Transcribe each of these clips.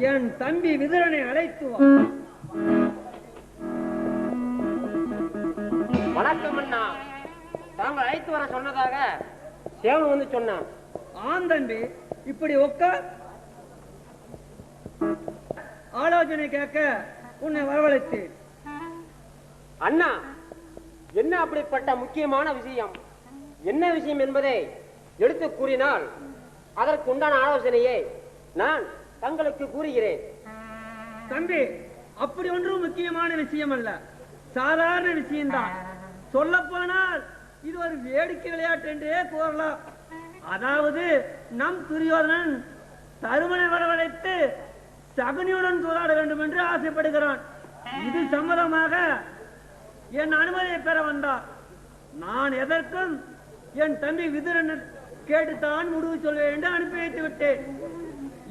என் தம்பி விதுரனை அழைத்து வா. வணக்கம் அண்ணா. தாங்கள் அழைத்து வர சொன்னதாக சேவன் வந்து சொன்னான். ஆம் தம்பி, இப்படி உட்கார். ஆலோசனை கேட்க உன்னை வரவழைத்தேன். அண்ணா, என்ன அப்படிப்பட்ட முக்கியமான விஷயம்? என்ன விஷயம் என்பதை எடுத்து கூறினால் அதற்கு உண்டான ஆலோசனையை நான் தங்களுக்கு கூறுகிறேன். தம்பி, அப்படி ஒன்றும் முக்கியமான விஷயம் அல்ல, சாதாரண விஷயம்தான். சொல்ல போனால் இது ஒரு வேடிக்கை விளையாட்டு என்றே கூறலாம். அதாவது நம் துரியோதனன் தருமனை வரவழைத்து சகுனியுடன் சூதாட வேண்டும் என்று ஆசைப்படுகிறான். இது சம்மதமாக என் அனுமதியை பெற வந்தார். நான் எதற்கும் என் தம்பி விதுரன் கேட்டுத்தான் முடிவு சொல்வேன் என்று அனுப்பி வைத்து விட்டேன்.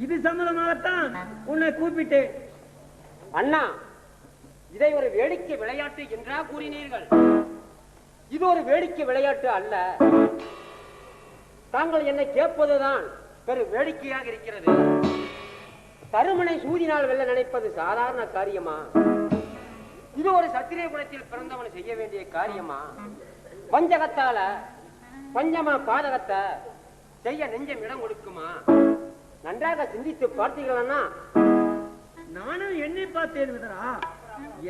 இது சம்மதமாகத்தான் உன்னை கூப்பிட்டேன். அண்ணா, இதை ஒரு வேடிக்கை விளையாட்டு என்றா கூறினீர்கள்? இது ஒரு வேடிக்கை விளையாட்டு அல்ல. தாங்கள் என்னை கேட்பதுதான் பெரு வேடிக்கையாக இருக்கிறது. தருமனை சூதினால் வெல்ல நினைப்பது சாதாரண காரியமா? இது ஒரு சத்திரிய குலத்தில் பிறந்தவன் செய்ய வேண்டிய காரியமா? பஞ்சகத்தால பஞ்சமா பாதகத்தை செய்ய நெஞ்சம் இடம் கொடுக்குமா? நன்றாக சிந்தித்து பார்த்தீங்களா? நானும் எண்ணி பார்த்தேன் விதரா.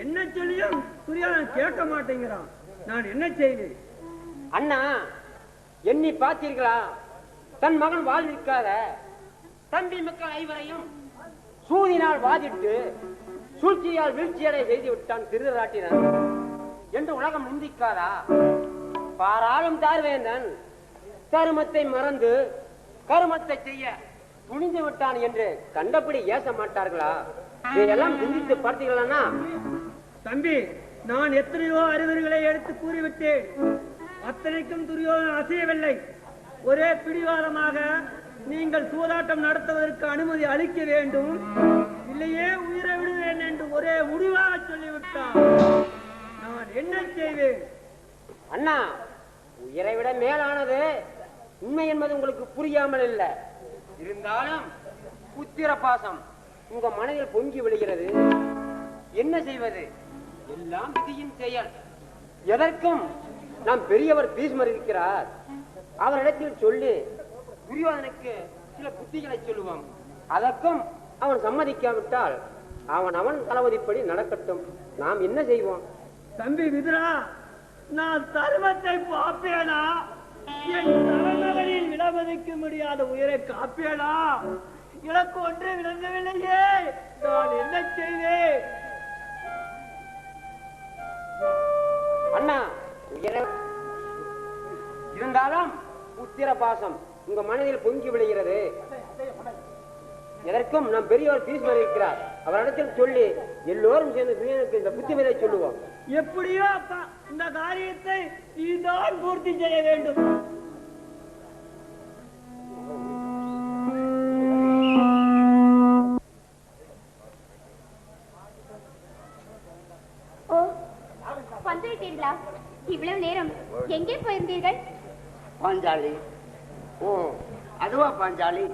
என்ன சொல்லியும் துரியோதனன் கேட்க மாட்டேங்கிறான். நான் என்ன செய்வேன்? அண்ணா, எண்ணி பார்த்தீர்களா? தன் மகன் வாழ்விற்காக தம்பி மக்கள் ஐவரையும் சூதினால் வாதிட்டு சூழ்ச்சியால் வீழ்ச்சியடை செய்து விட்டான் திருதராட்டினன் என்று உலகம் நிந்திக்காதா? பாராளும் தார்வேந்தன் தருமத்தை மறந்து கருமத்தை செய்ய துணிந்து விட்டான் என்று கண்டபடி ஏச மாட்டார்களா? இதையெல்லாம் சிந்தித்து பார்த்தீர்களா? தம்பி, நான் எத்தனையோ அறிவுரைகளை எடுத்து கூறிவிட்டேன். அத்தனைக்கும் துரியோதனன் அசையவில்லை. ஒரே பிடிவாதமாக நீங்கள் சூதாட்டம் நடத்துவதற்கு அனுமதி அளிக்க வேண்டும், இல்லையே உயிரை விடுவேன் என்று ஒரே முடிவாக சொல்லிவிட்டான். நான் என்ன செய்வேன்? அண்ணா, உயிரை விட மேலானது உண்மை என்பது உங்களுக்கு புரியாமல் இல்லை. இருந்தாலும் புத்திர பாசம் உங்க மனதில் பொங்கி விழுகிறது. என்ன செய்வது? எல்லாம் விதியின் செயல். எதற்கும் நாம் பெரியவர் பீஷ்மர் இருக்கிறார், அவரிடத்தில் சொல்லி துரியோதனுக்கு சில புத்திகளை சொல்லுவோம். அதற்கும் அவன் சம்மதிக்காவிட்டால் அவன் தளபதிப்படி நடக்கட்டும். நாம் என்ன செய்வோம்? தம்பி விதுரா, நான் தர்மத்தை பார்ப்பேனா? என் தலைநகரில் விலமதிக்க முடியாத உயிரை காப்பேனா? எனக்கு ஒன்று விளங்கவில்லையே, நான் என்ன செய்வேன்? அண்ணா, இருந்தாலும் புத்திர பாசம் உங்க மனதில் பொங்கி விடுகிறது. எதற்கும் நம் பெரியவர் பீஷ்மர் இருக்கிறார், அவரிடத்தில் சொல்லி எல்லோரும் சேர்ந்து துரியனுக்கு இந்த புத்திமதியை சொல்லுவோம். எப்படியோ அப்பா, இந்த காரியத்தை நீதான் பூர்த்தி செய்ய வேண்டும். வந்துவிட்டீர்களா? இவ்வளவு நேரம் எங்கே போயிருந்தீர்கள்? பாஞ்சாலி. ஓ, அதுவா பாஞ்சாலி?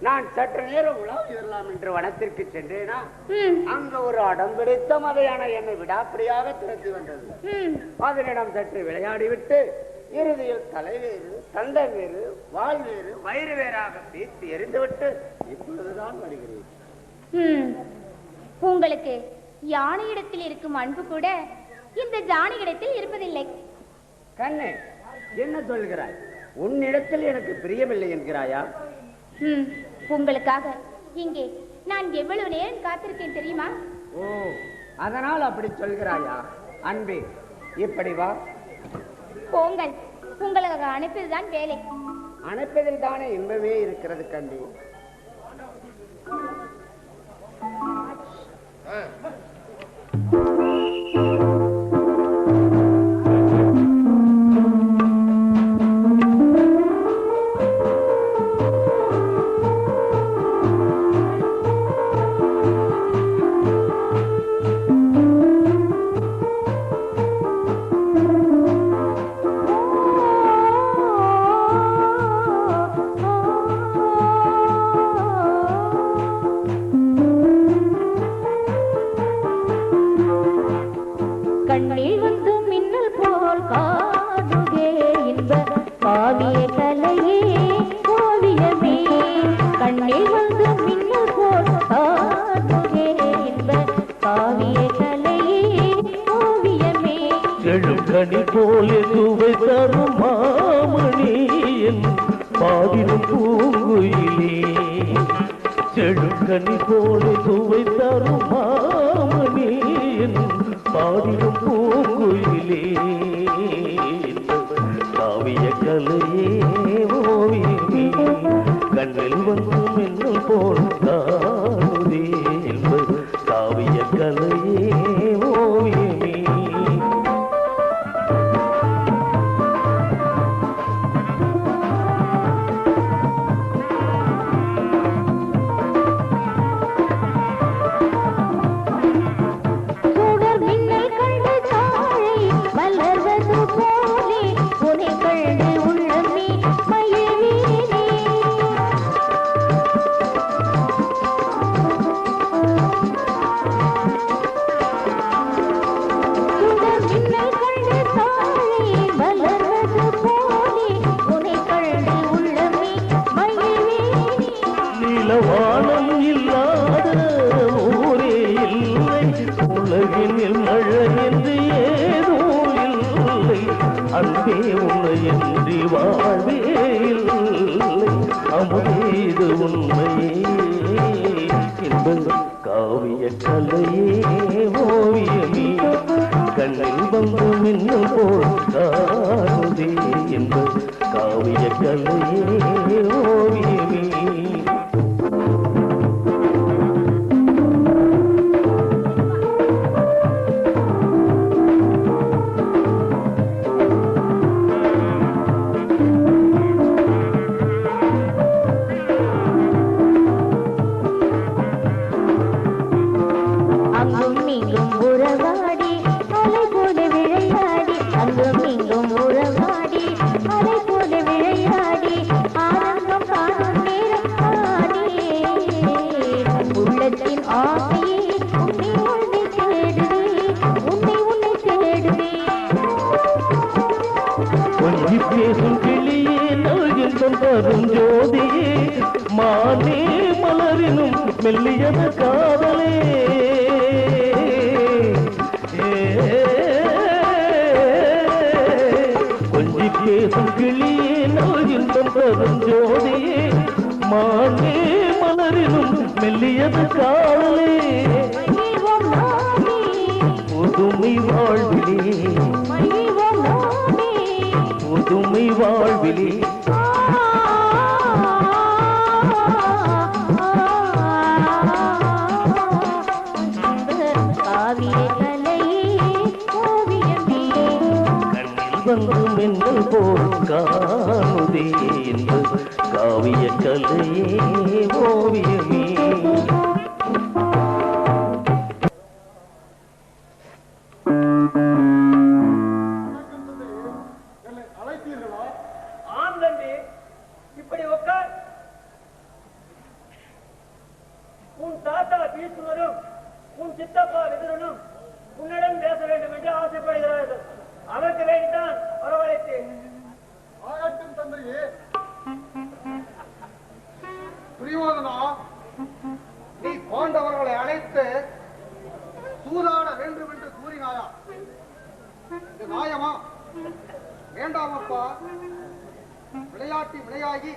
நான் சற்று நேரம் உலாவி வரலாம் என்று வனத்திற்கு சென்றேனா, அங்க ஒரு அடம் பிடித்த மதையான என்னை விடாப்படியாக திறந்து வந்தது. அதனிடம் சற்று விளையாடிவிட்டு இறுதியில் தலைவேறு, தண்டை வேறு, வாய் வேறு, வயிறு வேறாக பேசி எரிந்துவிட்டு இப்பொழுதுதான் வருகிறேன். உங்களுக்கு யானையிடத்தில் இருக்கும் அன்பு கூட இந்த ஜானியிடத்தில் இருப்பதில்லை. கண்ணே, என்ன சொல்கிறாய்? உன்னிடத்தில் எனக்கு பிரியமில்லை என்கிறாயா? உங்களுக்காக இங்கே நான் எவ்வளவு நேரம் காத்திருக்கேன் தெரியுமா? ஓ, அதனால் அப்படி சொல்கிறாயா? அன்பே, இப்படி வா. போங்கள், உங்களுக்கு அனுப்பியதுதான் வேலை. அனுப்பதில் தானே இன்பமே இருக்கிறது கண்டி. சுவை தரும் மாமணி என் பாடிடும் பூங்குயிலே செழுக்கனி போல சுவை தரும் மாமணி என் பாடிடும் பூங்குயிலே காவிய கலையே ஓவியமே கண்ணில் வந்து மின்னல் போல் காணுதே என்பது காவிய கலையே ஓவியமே வானம் இல்லாத ஊரே இல்லை உலகினில் மழை என்று ஏதோ இல்லை அன்பே உன்னை என்று வாழ்வே இல்லை அமுதே இது உண்மையே என்பது காவிய கலையே ஓவியமே கண்ணில் வந்து மின்னும் போல் காணுதே என்பது காவிய கலையே ஓவியமே பேசும் கிளியே நல்கின்றும் தரும் ஜோதியே மானே மலரினும் மெல்லியது காதலே கொஞ்சி பேசும் கிளியே நல்கின்றும் தரும் ஜோதியே மானே மலரினும் மெல்லியது காதலே புதுமை வாழ்விலே புதுமை வாழ்விலே கண்ணில் வந்து மின்னல் போல் காணுதே என்பது காவிய கலையே ஓவியமே நீ பாண்டவர்களை அழைத்து சூதாட வேண்டும் என்று கூறினாயா? இது நியாயமா? வேண்டாமப்பா. விளையாட்டி விளையாகி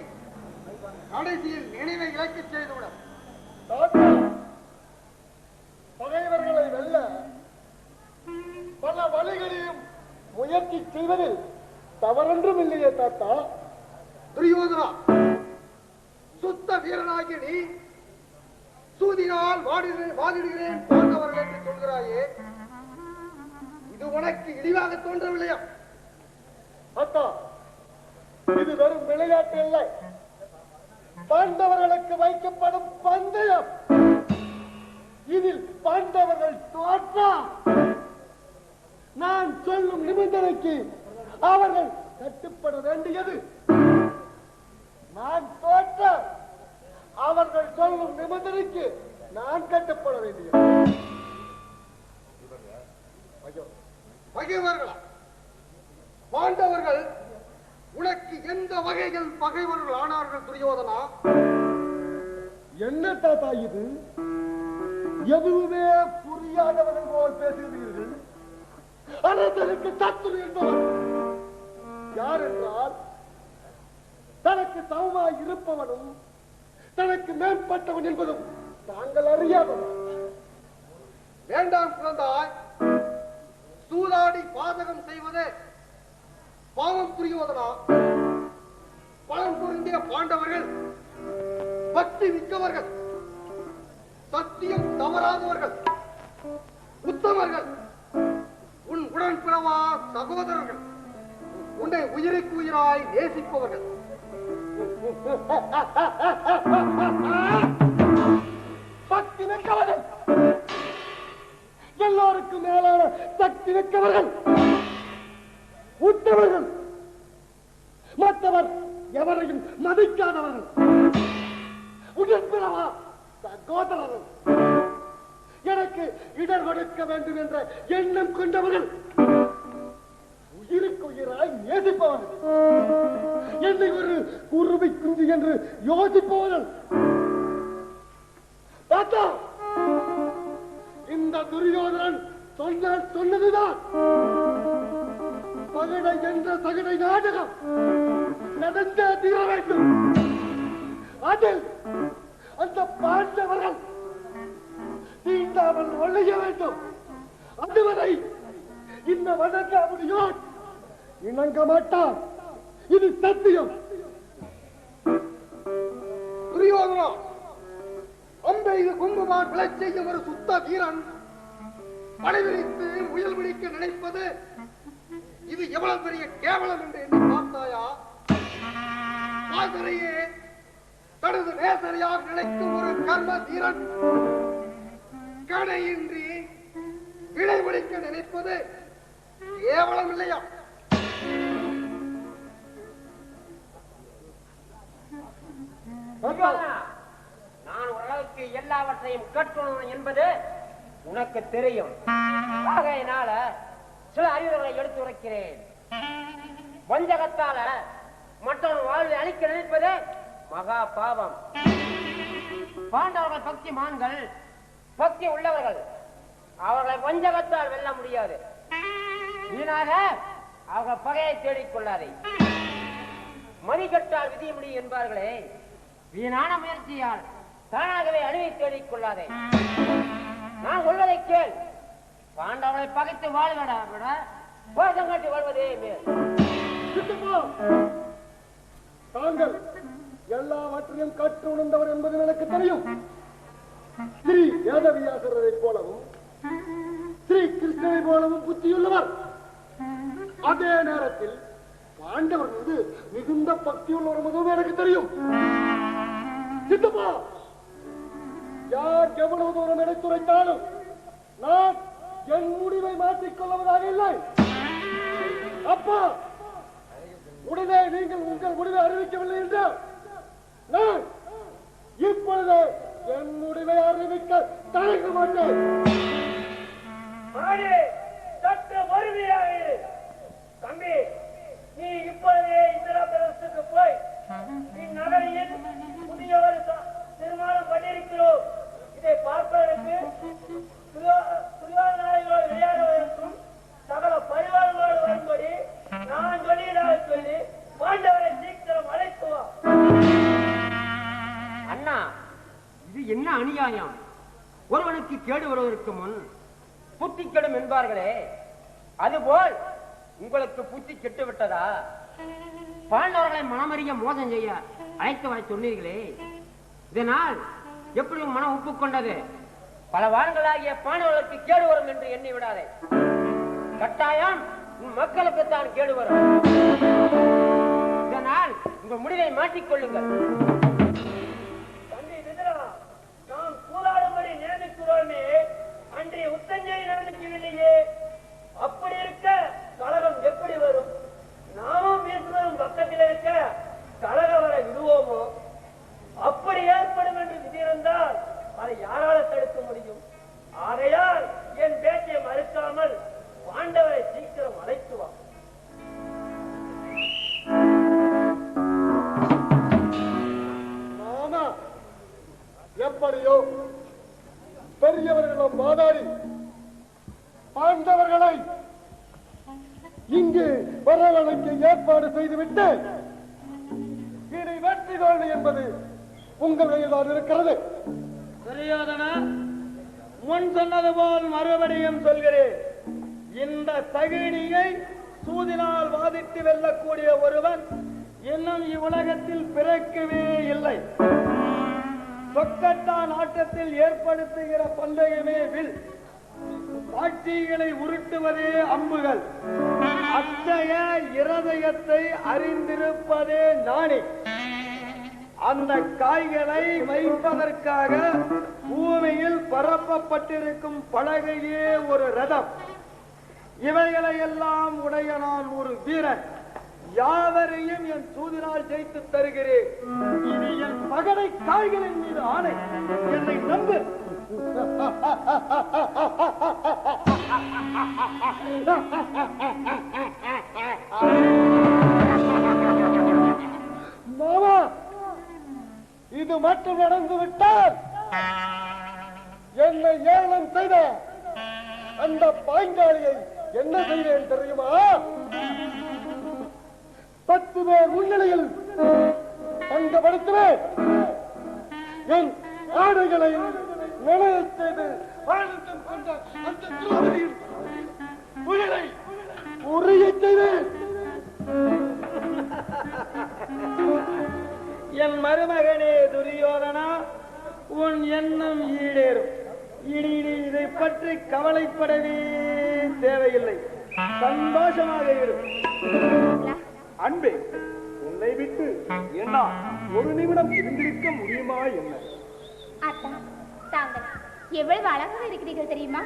கடைசியில் நினைவை இழக்கச் செய்துவிட பகைவர்களை வெல்ல பல வழிகளையும் முயற்சி செய்வதில் தவறொன்றும் இல்லையே தாத்தா. துரியோதனா, சுத்த வீரனாகி நீ சூதினால் வாதிடுகிறேன் பாண்டவர்கள் என்று சொல்கிறாயே, இது உனக்கு இழிவாக தோன்றவில்லையா? அத்தா, இது வெறும் விளையாட்டு இல்லை, பாண்டவர்களுக்கு வைக்கப்படும் பந்தயம். இதில் பாண்டவர்கள் தோற்றால் நான் சொல்லும் நிபந்தனைக்கு அவர்கள் கட்டுப்பட வேண்டியது. நான் தோற்றால் அவர்கள் சொல்லும் நிபந்தனைக்கு நான் கட்டுப்பட வேண்டியது. பகைவர்களா? பாண்டவர்கள் உனக்கு எந்த வகைகள் பகைவர்கள் ஆனார்கள் துரியோதனா? என்ன தாத்தா இது? எதுவுமே புரியாதவர்கள் போல் பேசுகிறீர்கள். அரசருக்கு சத்துரு என்பவர் தனக்கு சமமாய் இருப்பவனும் தனக்கு மேம்பட்டவன் என்பதும் தாங்கள் அறியாதவன். வேண்டாம் குழந்தாய், சூதாடி பாதகம் செய்வதே பாவம் புரிவதனா? பலம் பொருந்திய பாண்டவர்கள் பக்தி மிக்கவர்கள், சத்தியம் தவறாதவர்கள், உத்தமர்கள், உன் உடன் பிறவா சகோதரர்கள், உன்னை உயிருக்கு உயிராய் நேசிப்பவர்கள். பக்தி மிக்கவர்கள், எல்லோருக்கும் மேலான சக்தி மிக்கவர்கள், உத்தவர்கள், மற்றவர் எவரையும் மதிக்காதவர்கள், உடன்பிறவா சகோதரர்கள், எனக்கு இடர் கொடுக்க வேண்டும் என்ற எண்ணம் கொண்டவர்கள், உயிருக்கு உயிராய் நேசிப்பவர்கள், என்னை ஒரு குருவி குஞ்சு என்று யோசிப்பவர்கள். தாத்தா, இந்த துரியோதனன் சொன்னால் சொன்னதுதான். பகடை என்ற சகடை நாடகம் நடந்த தீர வேண்டும். அதில் அந்த பாண்டவர்கள் தீண்டாமல் ஒழிய வேண்டும். அதுவரை இந்த வணங்காமுடியோன் இணங்க மாட்டான். இது சத்தியம். துரியோதனா, அம்பெய்து குங்குமான் விளைச் செய்யும் ஒரு சுத்த வீரன் படைவிரித்து முயல் பிடிக்க நினைப்பது இது எவ்வளவு பெரிய கேவலம் என்று எண்ணி பார்த்தாயா? பாசறையே தனது நேசரையாக நினைக்கும் ஒரு கர்ம தீரன் கடையின்றி விடை பிடிக்க நினைப்பது கேவலம் இல்லையா? நான் ஓரளவுக்கு எல்லாவற்றையும் கற்றுணர்வு என்பது உனக்கு தெரியும். ஆகையினால சில அறிவுரைகளை எடுத்து உரைக்கிறேன். வஞ்சகத்தால மற்றவன் வாழ்வை அழிக்க நினைப்பது மகா பாவம். பாண்டவர்கள் பக்திமான்கள், பக்தி உள்ளவர்கள். அவர்களை வஞ்சகத்தால் வெல்ல முடியாது. வீணாக அவர்கள் பகையை தேடிக்கொள்ளாதே. மதிக்கட்டால் விதிய முடியும் என்பார்களே, வீணான முயற்சியால் தானாகவே அழிவை தேடிக் கொள்ளாதே. நான் சொல்வதை கேள். பாண்டவனை பகைத்து வாழ்வதை விட கோஷம் காட்டி வாழ்வதே மேல். தாங்கள் எல்லாவற்றையும் கற்று உணர்ந்தவர் என்பது எனக்கு தெரியும். ஸ்ரீ வேதவியாசரை போலவும் ஸ்ரீ கிருஷ்ணனை போலவும் புத்தியுள்ளவர். அதே நேரத்தில் பாண்டவர் மீது மிகுந்த பக்தி உள்ளவர் என்பதும் எனக்கு தெரியும். சித்தப்பா, யார் எவ்வளவு தூரம் எடுத்துரைத்தாலும் நான் என் முடிவை மாற்றிக் கொள்வதாக இல்லை. அப்பா, உடனே நீங்கள் உங்கள் முடிவை அறிவிக்கவில்லை என்றால் நான் இப்பொழுது என் முடிவை அறிவிக்க தயங்க மாட்டேன். தம்பி, நீ இப்பொழுதே இந்திரா பிரதேசத்துக்கு போய் இந்நகரில் புதிய ஒரு திருமணம் பண்ணியிருக்கிறோம். இதை பார்ப்பதற்கு புரியாதவர்களோடு விளையாடுவதற்கும் சகல பரிவாரங்களோடு வரும்படி நான் சொல்லியதாக சொல்லி பாண்டவரை சீக்கிரம் அழைத்துவா. அண்ணா, இது என்ன அநியாயம்? ஒருவனுக்கு கேடு வருவதற்கு முன் புத்தி கெடும் என்பார்களே, அதுபோல் உங்களுக்கு புத்தி கெட்டு விட்டதா? பாண்டவர்களை மனமறிய மோசம் செய்ய அழைத்து வர சொன்னீர்களே, இதனால் எப்படி மனம் ஒப்புக்கொண்டது? பல வாரங்களாகிய பாண்டவர்களுக்கு கேடு வரும் என்று எண்ணி விடாதே. கட்டாயம் உன் மக்களுக்குத்தான் கேடு வரும். இதனால் உங்கள் முடிவை மாற்றிக்கொள்ளுங்கள். தம்பி விதுரா, நாம் கூறாடும்படி நியமிக்கிறோமே, அன்றைய உத்தஞ்சை நியமிக்கவில்லையே. அப்படி இருக்க கழகம் எப்படி வரும்? நாமும் வீசுவதும் பக்கத்தில் இருக்க கழகம் வர விடுவோமோ? அப்படி ஏற்படும் என்று விதியிருந்தால் அதை யாரால தடுக்க முடியும்? ஆகையால் என் பேச்சை மறுக்காமல் பாண்டவரை சீக்கிரம் அழைத்துவா. மாமா, எப்படியோ பெரியவர்களும் வாதாடி பாண்டவர்களை இங்கு வரவழைக்க ஏற்பாடு செய்துவிட்டு இனி விசாரணை என்பது உங்கள் கையில்தான் இருக்கிறது. துரியோதனா, முன் சொன்னது போல் மறுபடியும் சொல்கிறேன். இந்த தகினியை சூதினால் வாதிட்டு வெல்லக்கூடிய ஒருவன் இன்னும் இவ்வுலகத்தில் பிறக்கவே இல்லை. சொக்கட்டான் ஆட்டத்தில் ஏற்படுத்துகிற பந்தயமே வில், காட்சிகளை உருட்டுவதே அம்புகள், அத்தகைய இருதயத்தை அறிந்திருப்பதே ஞானி. அந்த காய்களை வைப்பதற்காக பூமியில் பரப்பப்பட்டிருக்கும் பலகையே ஒரு ரதம். இவைகளை எல்லாம் உடைய நான் ஒரு வீரன். யாவரையும் என் சூதினால் ஜெயித்து தருகிறேன். இது என் பகடை காய்களின் மீது ஆணை. என்னை நம்பு. மாமா, இது மட்டும் நடந்து விட்டால் என்னை ஏளனம் செய்த அந்த பாஞ்சாலியை என்ன செய்வேன் தெரியுமா? 10 பேர் முன்னிலையில் பங்கப்படுத்துவேன். என் ஆடைகளை நிலையச் செய்து ஆனந்தம் கொண்ட அந்த திரௌபதியின் உயிரை உரியச் செய்வேன். என் மருமகனே துரியோதனா, உன் எண்ணம் ஈடேறும். இனி நீ இதை பற்றி கவலைப்படவே தேவையில்லை. சந்தோஷமாக இருக்கும். அன்பே, உன்னை விட்டு என்ன ஒரு நிமிடம் இருந்திருக்க முடியுமா என்ன? அத்தா, தாங்கள் எவ்வளவு அழகாக இருக்கிறீர்கள் தெரியுமா?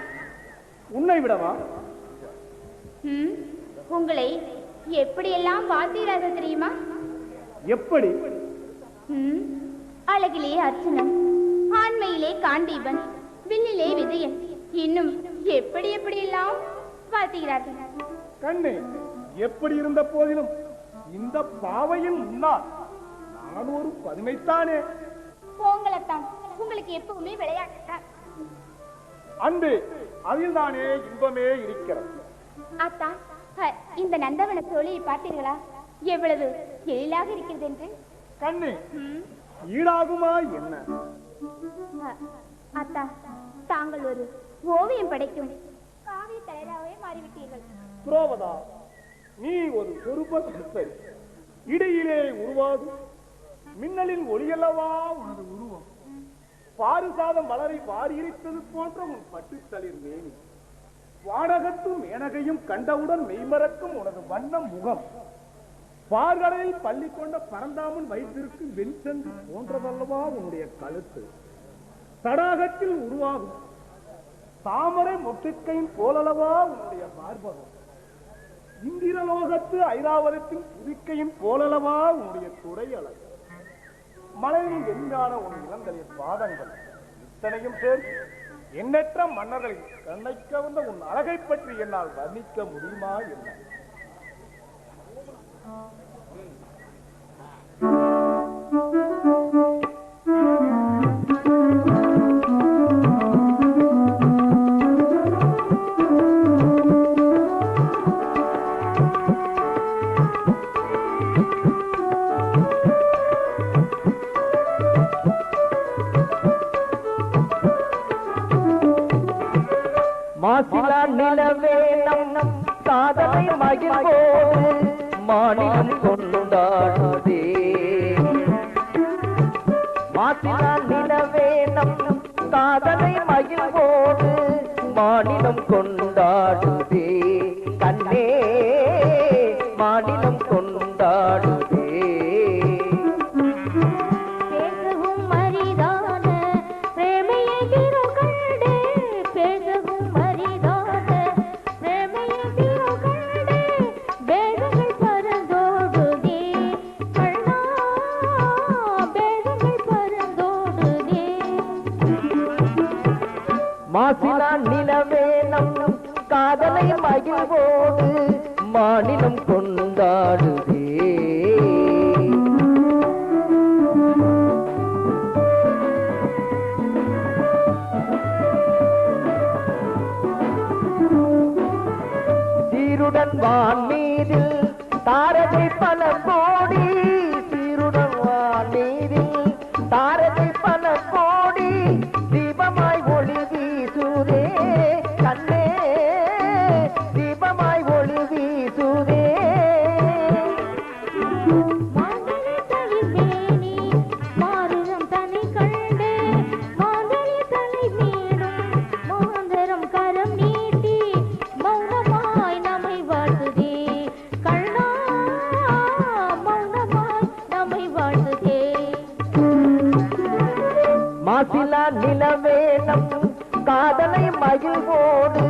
உன்னை விடவா? உங்களை எப்படியெல்லாம் வாழ்த்துகிறார்கள் தெரியுமா? எப்படி? அழகிலே அர்ச்சனன், ஆண்மையிலே காண்டீபன், வில்லிலே விஜயன், இன்னும் எப்படி எப்படியெல்லாம் வாழ்த்துகிறார்கள். கண்ணே, எப்படி இருந்த போதிலும் இந்த பாவையின் முன்னால் நான் ஒரு பதுமைத்தானே. போங்களத்தான், உங்களுக்கு எப்பவுமே விளையாட்டுத்தான். அன்பு, அதில் தானே இன்பமே இருக்கிறது. அத்தா, இந்த நந்தவன சோழியை பார்த்தீர்களா? எவ்வளவு எழிலாக இருக்கிறது என்று. கண்ணே, ஈடாகுமா என்ன? அத்தா, தாங்கள் ஒரு ஓவியம் படைக்கும் காவிய தலைவராகவே மாறிவிட்டீர்கள். புரோவதா, நீ ஒரு சொருப சிற்பி. இடையிலே உருவாகும் மின்னலின் ஒளியல்லவா உனது உருவம். பாரிசாத மலரை வாரியிருப்பது போன்ற உன் பட்டு தளிர் மேனி, வானகத்தும் மேனகையும் கண்டவுடன் மெய்மறக்கும் உனது வண்ண முகம், பார்கடலில் பள்ளி கொண்ட பரந்தாமன் வைத்திருக்கும் வெண்சங்கு போன்றதல்லவா உன்னுடைய கழுத்து. தடாகத்தில் உருவாகும் தாமரை மொட்டுக்கையின் போலளவா உன்னுடைய மார்பகம். இந்திரலோகத்து ஐராவதத்தின் புதுக்கையின் போலளவா உன்னுடைய துறை அழகு. மலையின் எங்கான உன் இளந்தலின் பாதங்கள் இத்தனையும் சேர்ந்து எண்ணற்ற மன்னர்களின் கண்ணை கவர்ந்த உன் அழகை பற்றி என்னால் வர்ணிக்க முடியுமா என்ன? மாசிலா நிலவே நம் காதலை மகிழ்வோடு மாநிலம் கொண்டாடுதே. மாசிலா நிலவே நம் காதலை மகிழ்வோடு மாநிலம் கொண்டாடுதே. கண்ணே, மாநிலம் கொண்டாடுதே. மாசிலா நிலவே நம் காதலை மகிழ்வோடு மாநிலம் கொண்டாடுதே. சீருடன் வான் மீதில் தாரகை பல கோடி, சீருடன் வான் மாசிலா நிலவேனம் காதலை மகிழ்வோடு